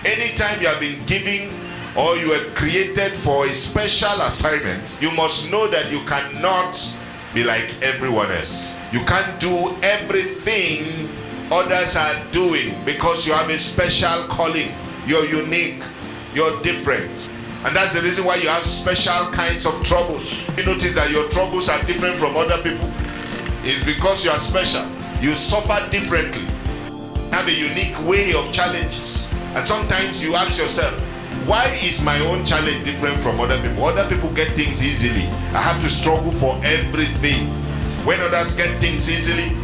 Anytime you have been given or you were created for a special assignment, you must know that you cannot be like everyone else. You can't do everything others are doing, because you have a special calling. You're unique, you're different. And that's the reason why you have special kinds of troubles. You notice that your troubles are different from other people. It's because you are special. You suffer differently. You have a unique way of challenges. And sometimes you ask yourself, why is my own challenge different from other people? Other people get things easily. I have to struggle for everything. When others get things easily,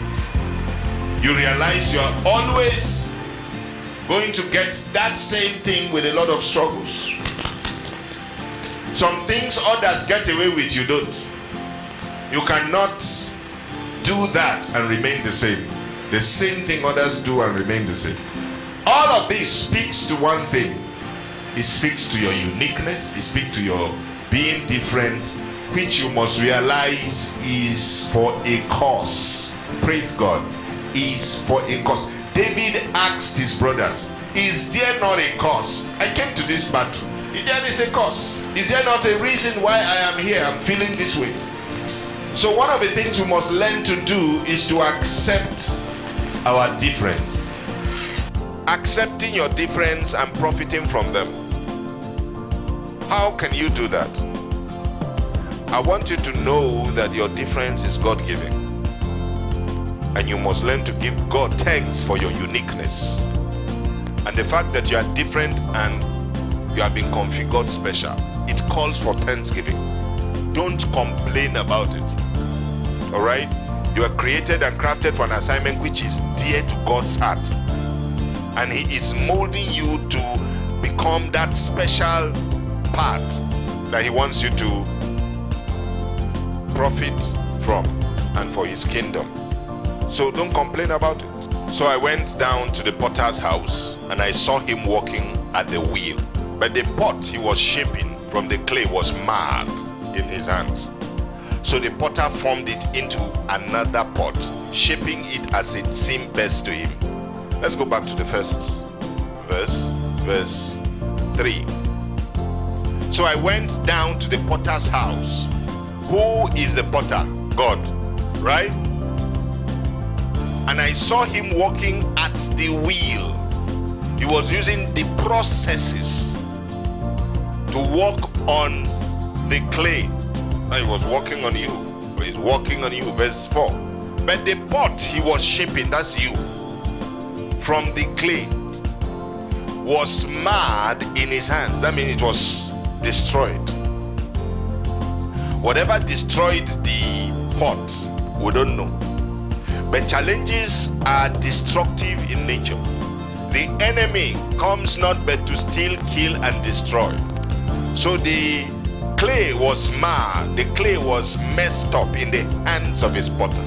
you realize you are always going to get that same thing with a lot of struggles. Some things others get away with, you don't. You cannot do that and remain the same. The same thing others do and remain the same. All of this speaks to one thing. It speaks to your uniqueness. It speaks to your being different, which you must realize is for a cause. Praise God. Is for a cause. David asked his brothers, is there not a cause? I came to this battle. There is a cause. Is there not a reason why I am here? I'm feeling this way. So one of the things we must learn to do is to accept our difference. Accepting your difference and profiting from them. How can you do that? I want you to know that your difference is God-given. And you must learn to give God thanks for your uniqueness. And the fact that you are different and you have been configured special, it calls for thanksgiving. Don't complain about it. Alright? You are created and crafted for an assignment which is dear to God's heart. And He is molding you to become that special part that He wants you to profit from and for His kingdom. So don't complain about it. So I went down to the potter's house and I saw him working at the wheel. But the pot he was shaping from the clay was marred in his hands. So the potter formed it into another pot, shaping it as it seemed best to him. Let's go back to the first verse 3. So I went down to the potter's house. Who is the potter? God, right? And I saw him working at the wheel. He was using the processes to work on the clay. Now he was working on you. He's working on you. Verse 4. But the pot he was shaping, that's you, from the clay, was marred in his hands. That means it was destroyed. Whatever destroyed the pot, we don't know. But challenges are destructive in nature. The enemy comes not but to steal, kill, and destroy. So the clay was marred, the clay was messed up in the hands of his potter.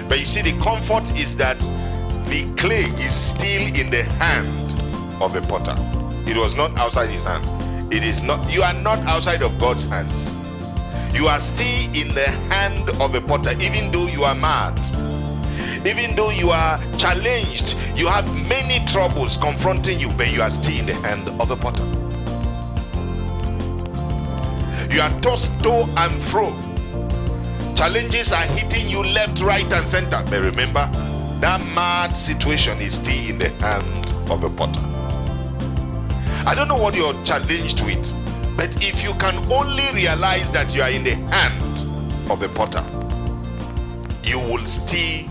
But you see, the comfort is that the clay is still in the hand of the potter. It was not outside his hand. It is not. You are not outside of God's hands. You are still in the hand of the potter, even though you are marred. Even though you are challenged, you have many troubles confronting you, but you are still in the hand of the potter. You are tossed to and fro. Challenges are hitting you left, right, and center. But remember, that mad situation is still in the hand of the potter. I don't know what you're challenged with, but if you can only realize that you are in the hand of the potter, you will still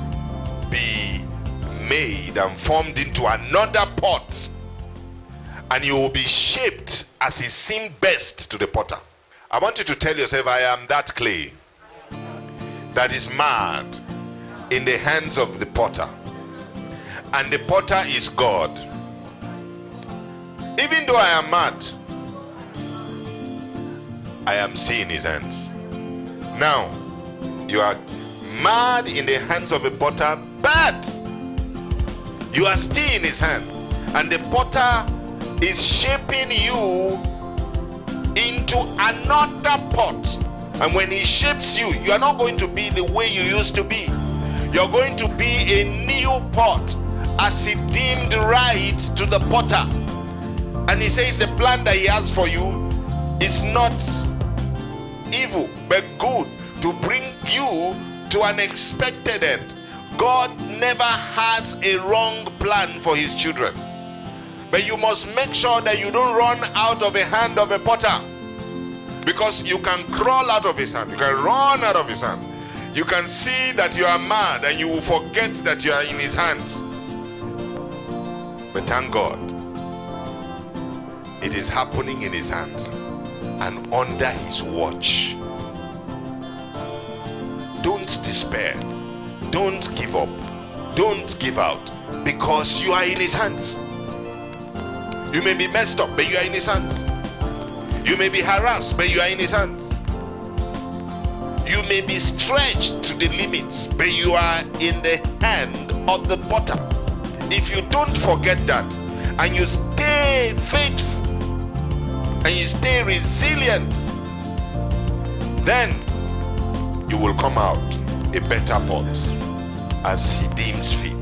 be made and formed into another pot, and you will be shaped as it seemed best to the potter. I want you to tell yourself, I am that clay that is marred in the hands of the potter, and the potter is God. Even though I am mad, I am still in his hands. Now you are marred in the hands of the potter, but you are still in his hand, and the potter is shaping you into another pot. And when he shapes you, you are not going to be the way you used to be. You're going to be a new pot as he deemed right to the potter. And he says the plan that he has for you is not evil, but good, to bring you to an expected end. God never has a wrong plan for his children. But you must make sure that you don't run out of the hand of a potter. Because you can crawl out of his hand. You can run out of his hand. You can see that you are mad and you will forget that you are in his hands. But thank God, it is happening in his hands and under his watch. Don't despair. Don't give up. Don't give out, because you are in his hands. You may be messed up, but you are in his hands. You may be harassed, but you are in his hands. You may be stretched to the limits, but you are in the hand of the potter. If you don't forget that, and you stay faithful, and you stay resilient, then you will come out a better pot as he deems fit.